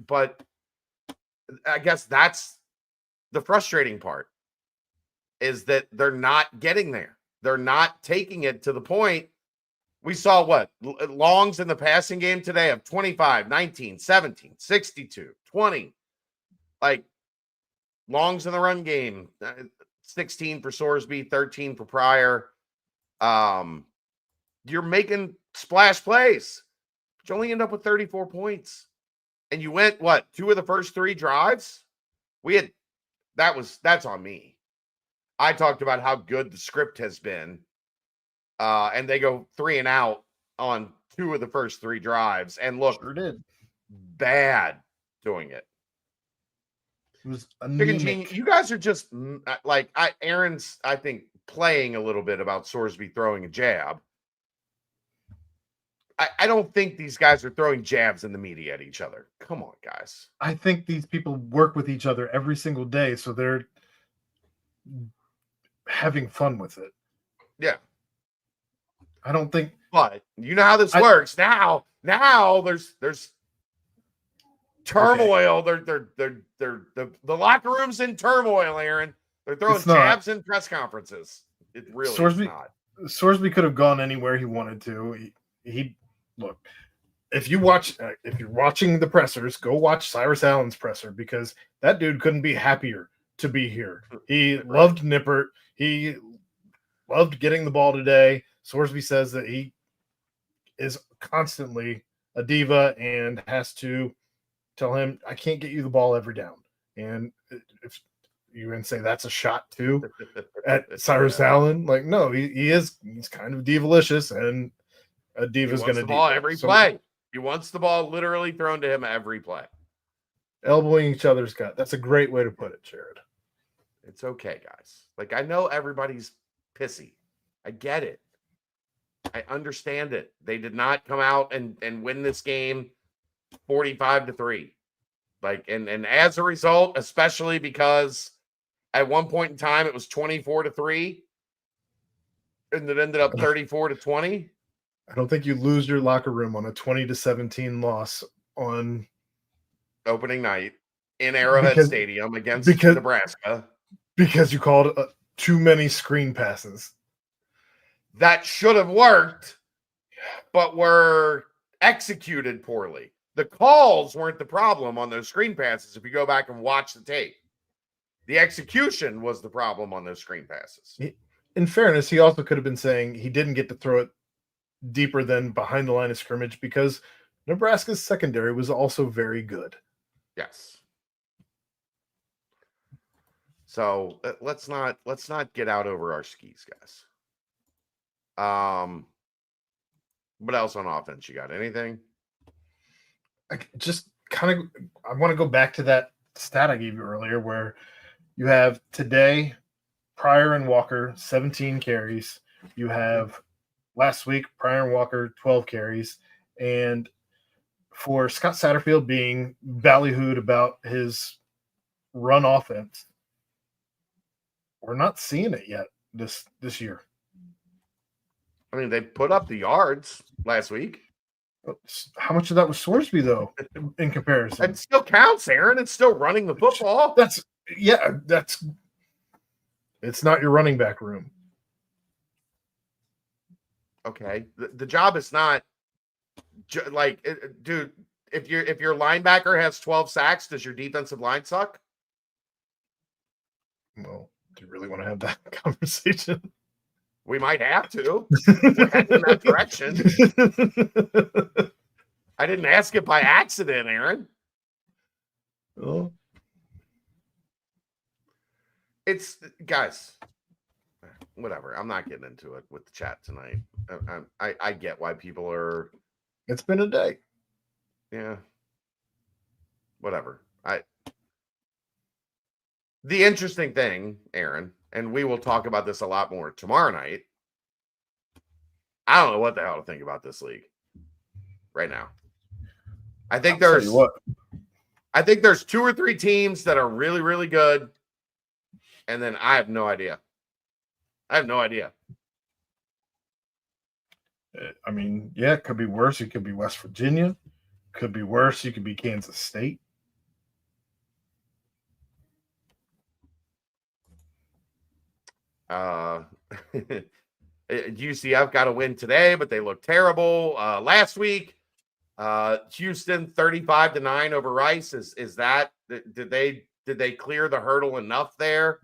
[SPEAKER 1] But I guess that's the frustrating part, is that they're not getting there. They're not taking it to the point. We saw what? Longs in the passing game today of 25, 19, 17, 62, 20. Like, Longs in the run game, 16 for Sorsby, 13 for Pryor. You're making splash plays, but you only end up with 34 points. And you went, what, 2 of the first 3 drives? That's on me. I talked about how good the script has been. And they go 3 and out on 2 of the first 3 drives, and look,
[SPEAKER 2] sure did.
[SPEAKER 1] Bad doing it.
[SPEAKER 2] It was anemic.
[SPEAKER 1] You guys are just like Aaron's, I think, playing a little bit about Sorsby throwing a jab. I don't think these guys are throwing jabs in the media at each other. Come on, guys.
[SPEAKER 2] I think these people work with each other every single day, so they're having fun with it.
[SPEAKER 1] Yeah.
[SPEAKER 2] I don't think.
[SPEAKER 1] But you know how this works. Now there's turmoil. Okay. The locker room's in turmoil, Aaron. They're throwing jabs in press conferences. It really is not.
[SPEAKER 2] Sorsby could have gone anywhere he wanted to. He look. If you're watching the pressers, go watch Cyrus Allen's presser, because that dude couldn't be happier to be here. He loved Nippert. He loved getting the ball today. Sorsby says that he is constantly a diva and has to tell him, I can't get you the ball every down. And if you can say that's a shot too at Cyrus Allen, like, no, he's kind of divalicious, and a diva's going to
[SPEAKER 1] the ball every play. He wants the ball literally thrown to him every play.
[SPEAKER 2] Elbowing each other's gut. That's a great way to put it, Jared.
[SPEAKER 1] It's okay, guys. Like, I know everybody's pissy. I get it. I understand it. They did not come out and win this game 45-3. Like, and as a result, especially because at one point in time it was 24-3, and it ended up 34-20.
[SPEAKER 2] I don't think you lose your locker room on a 20-17 loss on
[SPEAKER 1] opening night in Arrowhead Stadium against Nebraska.
[SPEAKER 2] Because you called too many screen passes.
[SPEAKER 1] That should have worked, but were executed poorly. The calls weren't the problem on those screen passes if you go back and watch the tape. The execution was the problem on those screen passes.
[SPEAKER 2] In fairness, he also could have been saying he didn't get to throw it deeper than behind the line of scrimmage because Nebraska's secondary was also very good.
[SPEAKER 1] Yes. So let's not get out over our skis, guys. What else on offense? You got anything?
[SPEAKER 2] I want to go back to that stat I gave you earlier, where you have today Pryor and Walker 17 carries. You have last week Pryor and Walker 12 carries, and for Scott Satterfield being ballyhooed about his run offense, we're not seeing it yet this year.
[SPEAKER 1] I mean, they put up the yards last week.
[SPEAKER 2] How much of that was Sorsby, though, in comparison?
[SPEAKER 1] It still counts, Aaron. It's still running the football.
[SPEAKER 2] It's not your running back room.
[SPEAKER 1] Okay. The job is not like, dude, if your linebacker has 12 sacks, does your defensive line suck?
[SPEAKER 2] Well, do you really want to have that conversation?
[SPEAKER 1] We might have to. We're heading in that direction. I didn't ask it by accident, Aaron.
[SPEAKER 2] Oh.
[SPEAKER 1] It's, guys, whatever. I'm not getting into it with the chat tonight. I get why people are.
[SPEAKER 2] It's been a day.
[SPEAKER 1] Yeah. Whatever. The interesting thing, Aaron, and we will talk about this a lot more tomorrow night. I don't know what the hell to think about this league. right now. I think
[SPEAKER 2] I'll tell you what.
[SPEAKER 1] I think there's 2 or 3 teams that are really, really good. And then I have no idea. I
[SPEAKER 2] mean, yeah, it could be worse. It could be West Virginia. Could be worse. You could be Kansas State.
[SPEAKER 1] UCF got a win today, but they look terrible. Last week, Houston 35-9 over Rice. Is that did they clear the hurdle enough there?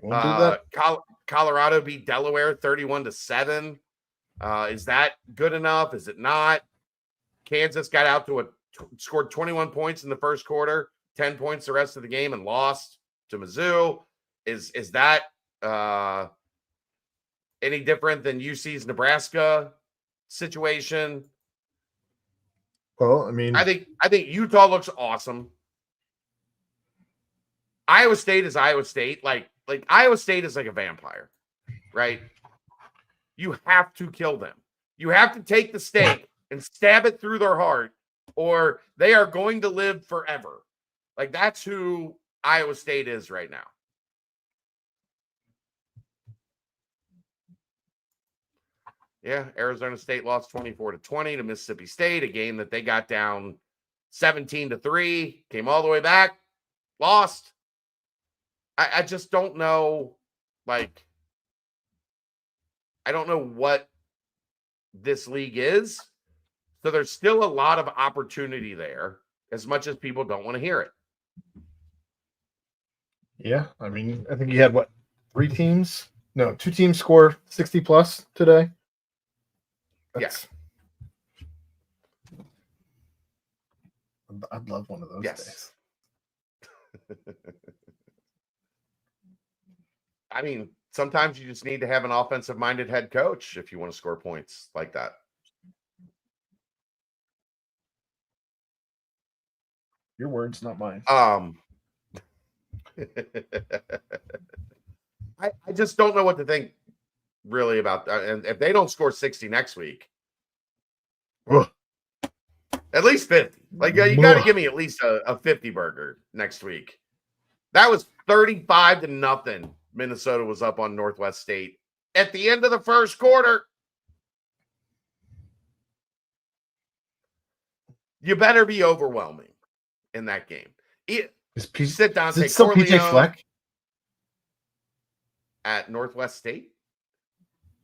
[SPEAKER 2] We'll do that.
[SPEAKER 1] Colorado beat Delaware 31-7. Is that good enough? Is it not? Kansas got out to scored 21 points in the first quarter, 10 points the rest of the game, and lost to Mizzou. Is that any different than UC's Nebraska situation?
[SPEAKER 2] Well, I mean,
[SPEAKER 1] I think Utah looks awesome. Iowa State is Iowa State. Like Iowa State is like a vampire, right? You have to kill them. You have to take the stake and stab it through their heart, or they are going to live forever. Like, that's who Iowa State is right now. Yeah, Arizona State lost 24-20 to Mississippi State, a game that they got down 17-3, came all the way back, lost. I just don't know, like, I don't know what this league is. So there's still a lot of opportunity there, as much as people don't want to hear it.
[SPEAKER 2] Yeah, I mean, I think you had, 2 teams score 60 plus today.
[SPEAKER 1] Yes.
[SPEAKER 2] I'd love one of those days.
[SPEAKER 1] I mean, sometimes you just need to have an offensive-minded head coach if you want to score points like that.
[SPEAKER 2] Your words, not mine.
[SPEAKER 1] I just don't know what to think really about that. And if they don't score 60 next week, at least 50. Like, you got to give me at least a 50 burger next week. That was 35-0. Minnesota was up on Northwest State at the end of the first quarter. You better be overwhelming in that game. Sit down.
[SPEAKER 2] Is it still PJ Fleck
[SPEAKER 1] at Northwest State?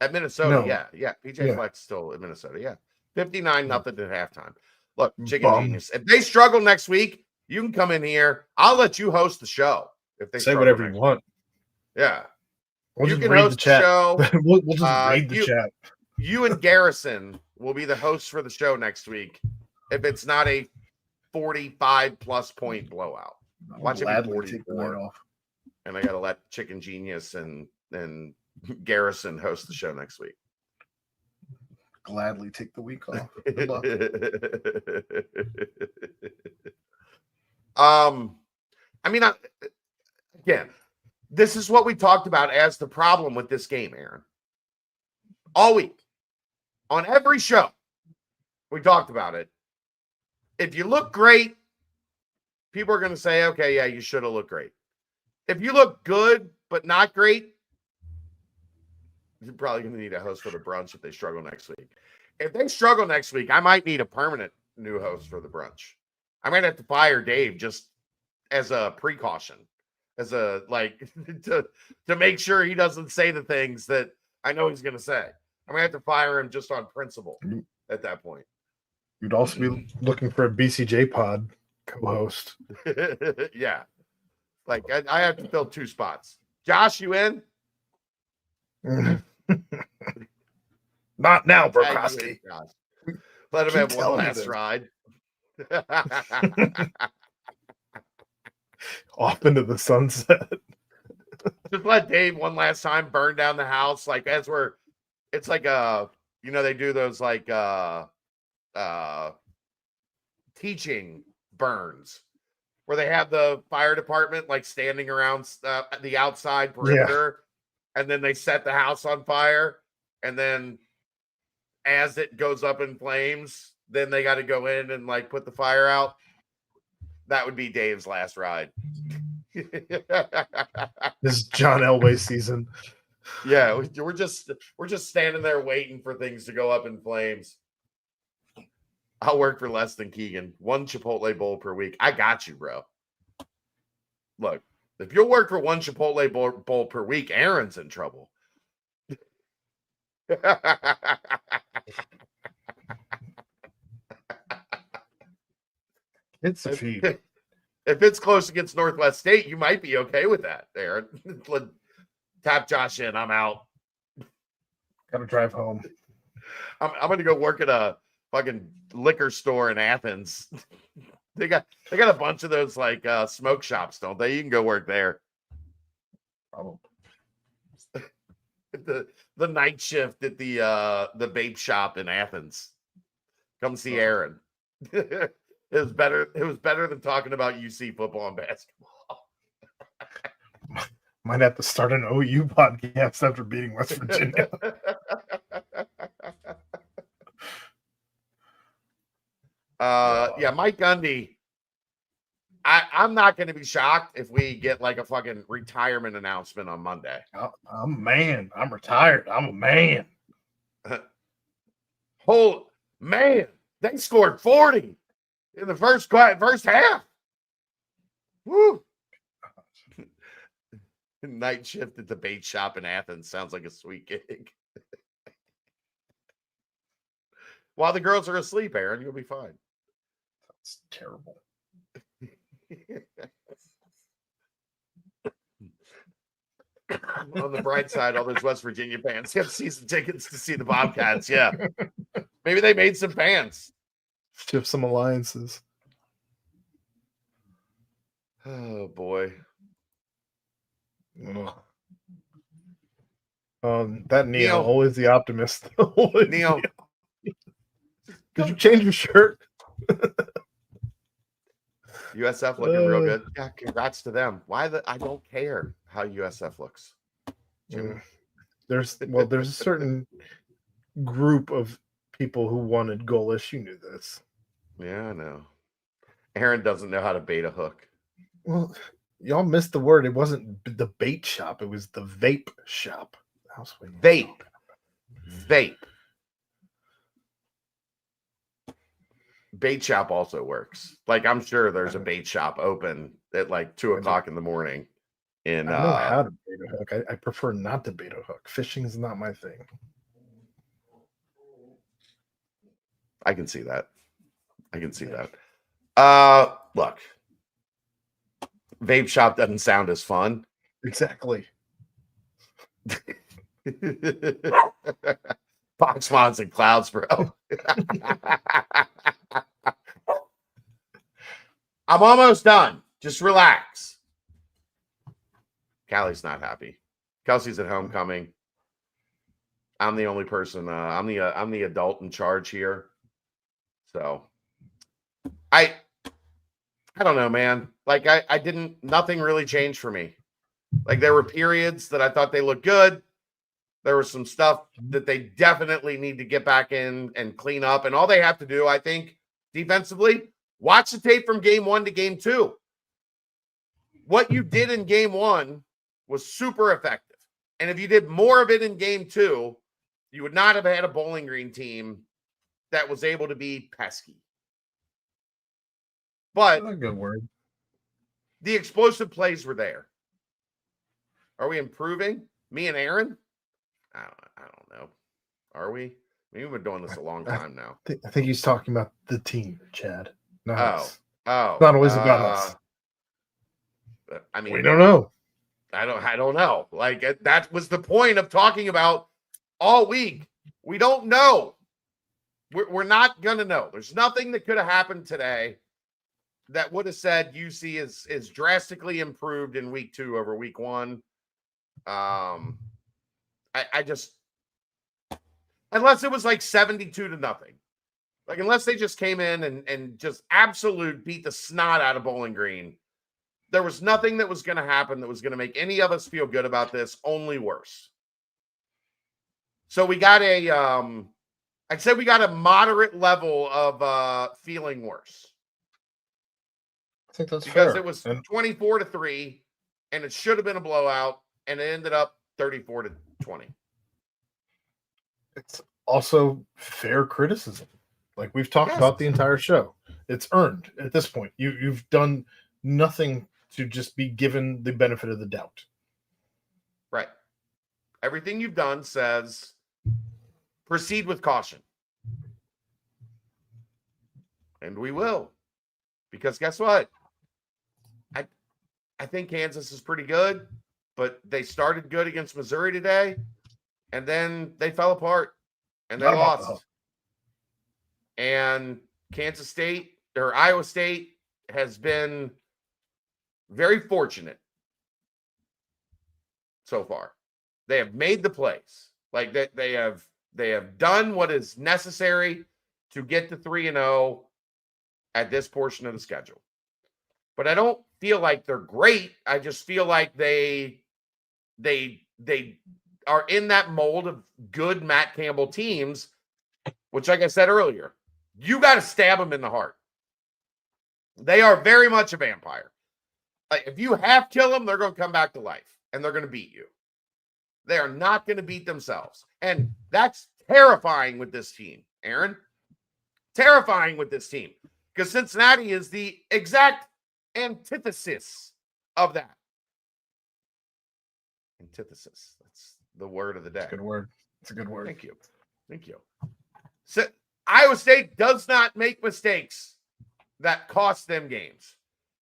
[SPEAKER 1] At Minnesota, yeah. PJ Fleck's still at Minnesota, yeah. 59-0 at halftime. Look, Chicken Genius. If they struggle next week, you can come in here. I'll let you host the show. If they
[SPEAKER 2] say whatever you want.
[SPEAKER 1] Yeah.
[SPEAKER 2] You can host the show. we'll just read the chat.
[SPEAKER 1] You and Garrison will be the hosts for the show next week if it's not a 45-plus point blowout. Watch it be 44. And I got to let Chicken Genius and Garrison host the show next week.
[SPEAKER 2] Gladly take the week off. Good luck.
[SPEAKER 1] I mean, again, this is what we talked about as the problem with this game, Aaron. All week. On every show, we talked about it. If you look great, people are going to say, okay, yeah, you should have looked great. If you look good, but not great, you're probably going to need a host for the brunch if they struggle next week. If they struggle next week, I might need a permanent new host for the brunch. I might have to fire Dave just as a precaution, as a, like, to make sure he doesn't say the things that I know he's going to say. I'm going to have to fire him just on principle at that point.
[SPEAKER 2] You'd also be looking for a BCJ pod co-host.
[SPEAKER 1] Yeah. Like, I have to fill 2 spots. Josh, you in?
[SPEAKER 2] Not now, Brokowski.
[SPEAKER 1] Let him have one last ride.
[SPEAKER 2] Off into the sunset.
[SPEAKER 1] Just let Dave one last time burn down the house. Like, it's like they do those like teaching burns where they have the fire department like standing around the outside perimeter, and then they set the house on fire, and then as it goes up in flames, then they got to go in and like put the fire out. That would be Dave's last ride.
[SPEAKER 2] This is John Elway season.
[SPEAKER 1] Yeah, we're just standing there waiting for things to go up in flames. I'll work for less than Keegan. 1 Chipotle bowl per week. I got you, bro. Look, if you'll work for 1 Chipotle bowl per week, Aaron's in trouble.
[SPEAKER 2] It's a feed.
[SPEAKER 1] If it's close against Northwest State, you might be okay with that, Aaron. Tap Josh in. I'm out.
[SPEAKER 2] Gotta drive home.
[SPEAKER 1] I'm going to go work at a fucking liquor store in Athens. They got a bunch of those like smoke shops, don't they? You can go work there.
[SPEAKER 2] Probably.
[SPEAKER 1] The night shift at the vape shop in Athens. Come see Aaron. It was better than talking about UC football and basketball.
[SPEAKER 2] Might have to start an OU podcast after beating West Virginia.
[SPEAKER 1] Yeah, Mike Gundy. I'm not going to be shocked if we get like a fucking retirement announcement on Monday.
[SPEAKER 2] I'm a man. I'm retired. I'm a man.
[SPEAKER 1] Oh, man. They scored 40 in the first half. Woo. Night shift at the bait shop in Athens sounds like a sweet gig. While the girls are asleep, Aaron, you'll be fine.
[SPEAKER 2] That's terrible.
[SPEAKER 1] On the bright side, all those West Virginia fans have season tickets to see the Bobcats. Yeah. Maybe they made some fans.
[SPEAKER 2] Shift some alliances.
[SPEAKER 1] Oh, boy.
[SPEAKER 2] That Neil, always the optimist.
[SPEAKER 1] Neil.
[SPEAKER 2] Did you change your shirt?
[SPEAKER 1] USF looking real good. Yeah, congrats to them. I don't care how USF looks.
[SPEAKER 2] There's a certain group of people who wanted goalish. You knew this.
[SPEAKER 1] Yeah, I know. Aaron doesn't know how to bait a hook.
[SPEAKER 2] Well, y'all missed the word. It wasn't the bait shop. It was the vape shop.
[SPEAKER 1] Vape. Bait shop also works. Like, I'm sure there's a bait shop open at like 2:00 in the morning. I
[SPEAKER 2] know how to bait a hook. I prefer not to bait a hook. Fishing is not my thing.
[SPEAKER 1] I can see that. Look, vape shop doesn't sound as fun.
[SPEAKER 2] Exactly.
[SPEAKER 1] Box mods and clouds, bro. I'm almost done. Just relax. Callie's not happy. Kelsey's at homecoming. I'm the only person. I'm the adult in charge here. So I don't know, man. Like nothing really changed for me. Like there were periods that I thought they looked good. There was some stuff that they definitely need to get back in and clean up. And all they have to do, I think, defensively, watch the tape from game 1 to game 2. What you did in game 1 was super effective. And if you did more of it in game 2, you would not have had a Bowling Green team that was able to be pesky. But
[SPEAKER 2] that's a good word.
[SPEAKER 1] The explosive plays were there. Are we improving? Me and Aaron? I don't know. Are we? I mean, we've been doing this a long time now.
[SPEAKER 2] I think he's talking about the team, Chad. Not us.
[SPEAKER 1] Oh,
[SPEAKER 2] it's not always about us.
[SPEAKER 1] I mean,
[SPEAKER 2] we don't know.
[SPEAKER 1] I don't know. Like that was the point of talking about all week. We don't know. We're not gonna know. There's nothing that could have happened today that would have said UC is drastically improved in week 2 over week 1. I just, unless it was like 72-0, like unless they just came in and just absolute beat the snot out of Bowling Green, there was nothing that was going to happen that was going to make any of us feel good about this, only worse. So we got a I'd say we got a moderate level of feeling worse.
[SPEAKER 2] I think that's
[SPEAKER 1] because
[SPEAKER 2] fair.
[SPEAKER 1] It was 24-3, and it should have been a blowout, and it ended up 34-20.
[SPEAKER 2] It's also fair criticism. Like we've talked about the entire show. It's earned at this point. You've done nothing to just be given the benefit of the doubt.
[SPEAKER 1] Right. Everything you've done says proceed with caution. And we will. Because guess what? I think Kansas is pretty good, but they started good against Missouri today, and then they fell apart and they lost. And Kansas State or Iowa State has been very fortunate so far. They have made the plays. Like they have done what is necessary to get to 3-0 at this portion of the schedule. But I don't feel like they're great. I just feel like they are in that mold of good Matt Campbell teams, which, like I said earlier, you got to stab them in the heart. They are very much a vampire. Like if you half kill them, they're going to come back to life and they're going to beat you. They are not going to beat themselves. And that's terrifying with this team, Aaron. Terrifying with this team. Because Cincinnati is the exact antithesis of that. Antithesis. That's the word of the day.
[SPEAKER 2] It's a good word. It's a good word.
[SPEAKER 1] Thank you. Thank you. So, Iowa State does not make mistakes that cost them games.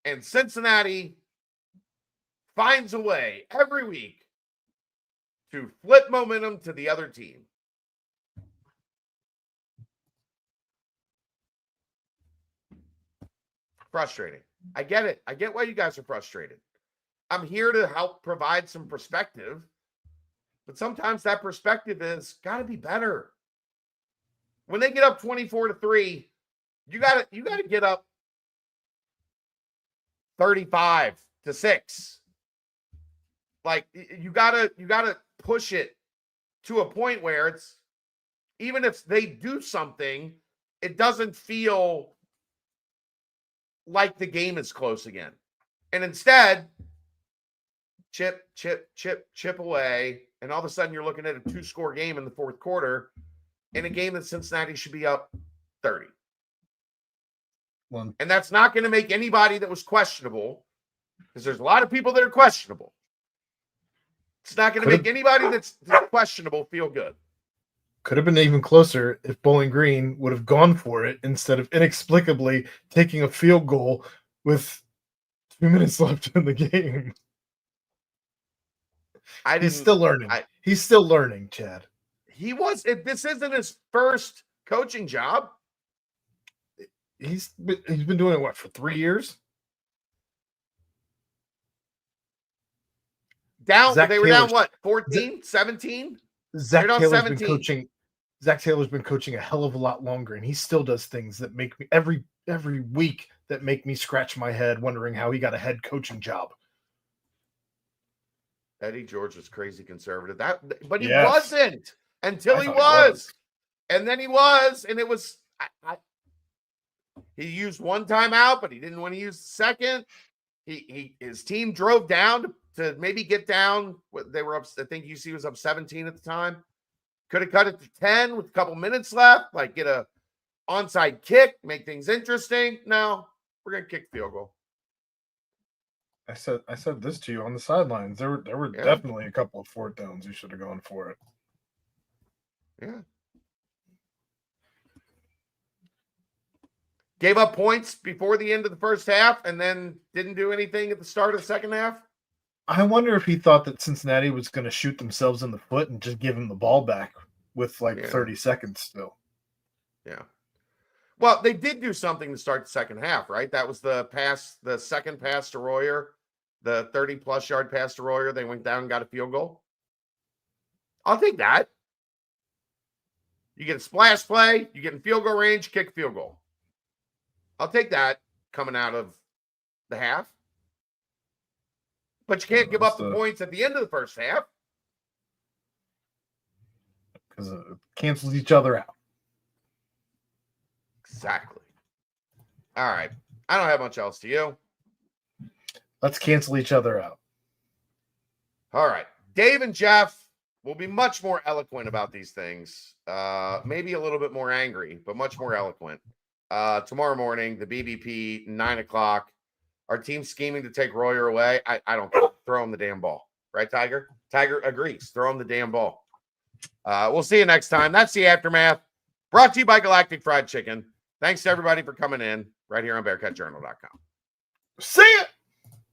[SPEAKER 1] And Cincinnati finds a way every week to flip momentum to the other team. Frustrating. I get it. I get why you guys are frustrated. I'm here to help provide some perspective, but sometimes that perspective is got to be better. When they get up 24-3, you got to get up 35-6. Like you got to push it to a point where it's even if they do something, it doesn't feel like the game is close again. And instead, chip away. And all of a sudden you're looking at a 2-score game in the fourth quarter in a game that Cincinnati should be up 30. And that's not going to make anybody that was questionable, because there's a lot of people that are questionable. It's not going to make anybody that's questionable feel good.
[SPEAKER 2] Could have been even closer if Bowling Green would have gone for it instead of inexplicably taking a field goal with 2 minutes left in the game. He's still learning. He's still learning, Chad.
[SPEAKER 1] This isn't his first coaching job.
[SPEAKER 2] He's been doing it, what, for 3 years?
[SPEAKER 1] They were down, what, 14, 17?
[SPEAKER 2] Zach Taylor's been coaching a hell of a lot longer, and he still does things that make me every week that make me scratch my head wondering how he got a head coaching job.
[SPEAKER 1] Eddie George was crazy conservative. But he wasn't until he was. And then he was, and it was he used one timeout, but he didn't want to use the second. His team drove down to maybe get down. They were up, I think UC was up 17 at the time. Could have cut it to 10 with a couple minutes left, like get a onside kick, make things interesting. No, we're gonna kick field goal.
[SPEAKER 2] I said this to you on the sidelines. There were definitely a couple of fourth downs you should have gone for it.
[SPEAKER 1] Yeah. Gave up points before the end of the first half and then didn't do anything at the start of the second half.
[SPEAKER 2] I wonder if he thought that Cincinnati was going to shoot themselves in the foot and just give him the ball back with 30 seconds still.
[SPEAKER 1] Yeah. Well, they did do something to start the second half, right? That was the second pass to Royer, the 30-plus yard pass to Royer. They went down and got a field goal. I'll take that. You get a splash play, you get in field goal range, kick field goal. I'll take that coming out of the half. But you can't give up the points at the end of the first half.
[SPEAKER 2] Because it cancels each other out.
[SPEAKER 1] Exactly. All right. I don't have much else to you.
[SPEAKER 2] Let's cancel each other out.
[SPEAKER 1] All right. Dave and Jeff will be much more eloquent about these things. Maybe a little bit more angry, but much more eloquent. Tomorrow morning, the BBP, 9 o'clock. Our team's scheming to take Royer away. I don't care. Throw him the damn ball. Right, Tiger? Tiger agrees. Throw him the damn ball. We'll see you next time. That's the Aftermath. Brought to you by Galactic Fried Chicken. Thanks to everybody for coming in right here on BearcatJournal.com.
[SPEAKER 2] See ya!